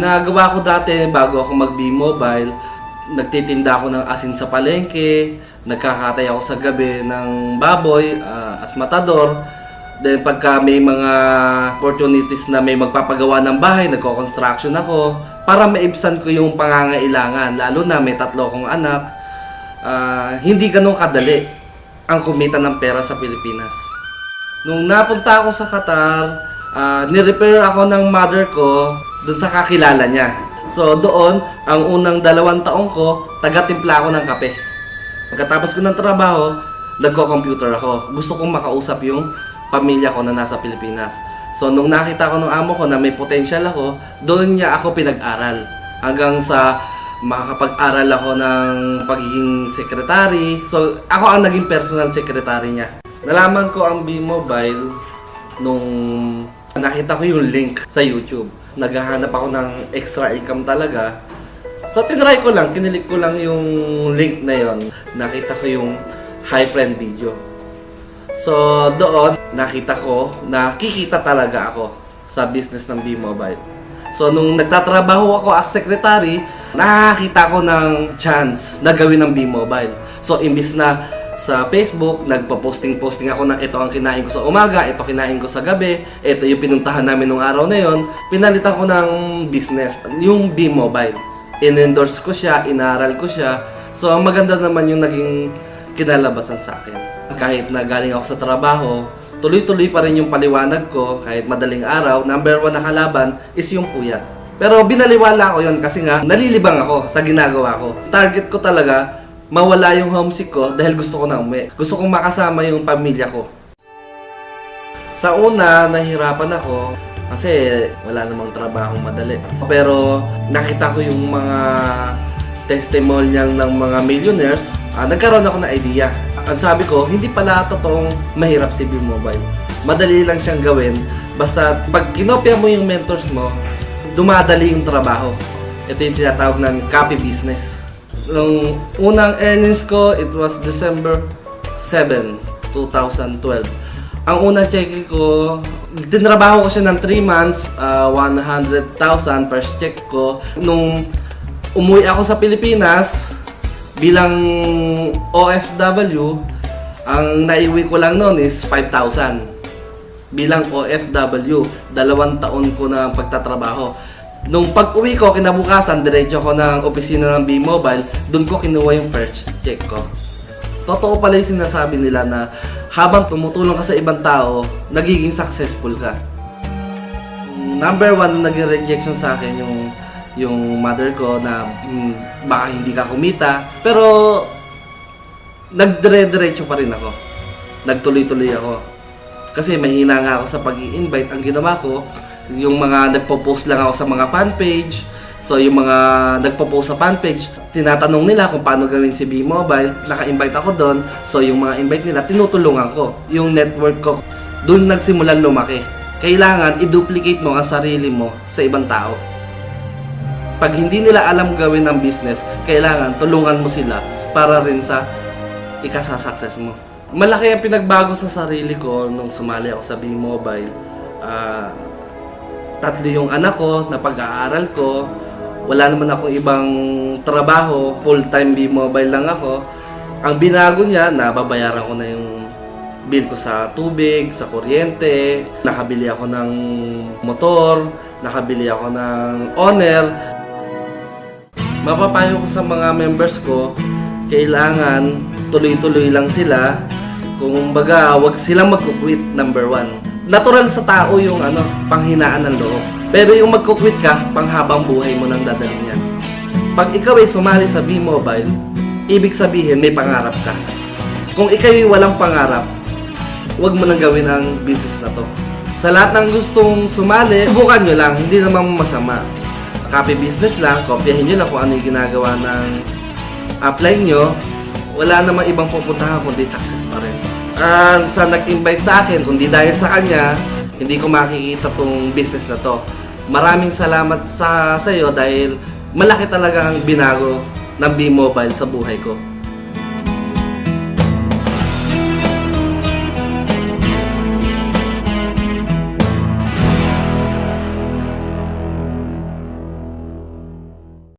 ginagawa ko dati bago ako mag-B-Mobile, nagtitinda ako ng asin sa palengke, nagkakatay ako sa gabi ng baboy as matador. Then pagka may mga opportunities na may magpapagawa ng bahay, nagko-construction ako para maibsan ko yung pangangailangan. Lalo na may 3 akong anak, hindi ganun kadali ang kumita ng pera sa Pilipinas. Nung napunta ako sa Qatar, ni-repair ako ng mother ko doon sa kakilala niya. So doon, ang unang 2 taon ko, taga-timpla ako ng kape. Pagkatapos ko ng trabaho, nagko-computer ako. Gusto kong makausap yung pamilya ko na nasa Pilipinas. So nung nakita ko ng amo ko na may potential ako, doon niya ako pinag-aral. Hanggang sa makakapag-aral ako ng pagiging secretary. So ako ang naging personal secretary niya. Nalaman ko ang B-Mobile nung nakita ko yung link sa YouTube. Naghahanap ako ng extra income talaga. So tinry ko lang, kinilik ko lang yung link na yon. Nakita ko yung high friend video. So doon, nakita ko na kikita talaga ako sa business ng B-Mobile. So nung nagtatrabaho ako as secretary, nakakita ko ng chance na gawin ng B-Mobile. So imbis na sa Facebook, nagpa-posting ako ng ito ang kinain ko sa umaga, ito kinain ko sa gabi, ito yung pinuntahan namin nung araw na yon. Pinalitan ko ng business, yung B-Mobile. In-endorse ko siya, inaral ko siya. So maganda naman yung naging kinalabasan sa akin. Kahit na galing ako sa trabaho, tuloy-tuloy pa rin yung paliwanag ko. Kahit madaling araw, number 1 na kalaban is yung puyat. Pero binaliwala ko yon kasi nga nalilibang ako sa ginagawa ko. Target ko talaga mawala yung homesick ko dahil gusto ko na umuwi. Gusto kong makasama yung pamilya ko. Sa una, nahihirapan ako kasi wala namang trabahong madali. Pero nakita ko yung mga testimonial ng mga millionaires, nagkaroon ako ng idea. Ang sabi ko, hindi pala totoong mahirap si B-Mobile. Madali lang siyang gawin. Basta pag kinopya mo yung mentors mo, dumadali yung trabaho. Ito yung tinatawag ng copy business. Nung unang earnings ko, it was December 7, 2012. Ang unang check ko, tinrabaho ko siya ng 3 months, 100,000 per check ko. Nung umuwi ako sa Pilipinas, bilang OFW, ang naiwi ko lang noon is 5,000. Bilang OFW, 2 taon ko na pagtatrabaho. Nung pag-uwi ko, kinabukasan, diretso ko ng opisina ng B-Mobile, doon ko kinuha yung first check ko. Totoo pala yung sinasabi nila na habang tumutulong ka sa ibang tao, nagiging successful ka. Number 1 na naging rejection sa akin yung mother ko na baka hindi ka kumita. Pero nagdire-diretso pa rin ako. Nagtuloy-tuloy ako. Kasi mahina nga ako sa pag-i-invite. Ang ginawa ko, yung mga nagpo-post lang ako sa mga fan page. So yung mga nagpo-post sa fan page, tinatanong nila kung paano gawin si B-Mobile. Naka-invite ako doon. So yung mga invite nila, tinutulungan ko. Yung network ko, doon nagsimulan lumaki. Kailangan i-duplicate mo ang sarili mo sa ibang tao. Pag hindi nila alam gawin ng business, kailangan tulungan mo sila para rin sa ikasa-success mo. Malaki ang pinagbago sa sarili ko nung sumali ako sa B-Mobile. 3 yung anak ko na pag-aaral ko. Wala naman akong ibang trabaho. Full-time B-Mobile lang ako. Ang binago niya, nababayaran ko na yung bill ko sa tubig, sa kuryente. Nakabili ako ng motor. Nakabili ako ng owner. Mapapayo ko sa mga members ko, kailangan tuloy-tuloy lang sila. Kung baga, wag silang magkukwit, number 1. Natural sa tao yung panghinaan ng loob. Pero yung magkukwit ka, panghabang buhay mo nang dadalhin yan. Pag ikaw ay sumali sa B-Mobile, ibig sabihin may pangarap ka. Kung ikaw ay walang pangarap, huwag mo nang gawin ang business na to. Sa lahat ng gustong sumali, subukan nyo lang, hindi naman masama. Copy business lang, kopyahin nyo lang kung ano yung ginagawa ng apply nyo. Wala namang ibang pupuntahan kundi success pa rin. Sa nag-invite sa akin, kundi dahil sa kanya, hindi ko makikita tong business na to. Maraming salamat sa iyo dahil malaki talaga ang binago ng B-Mobile sa buhay ko.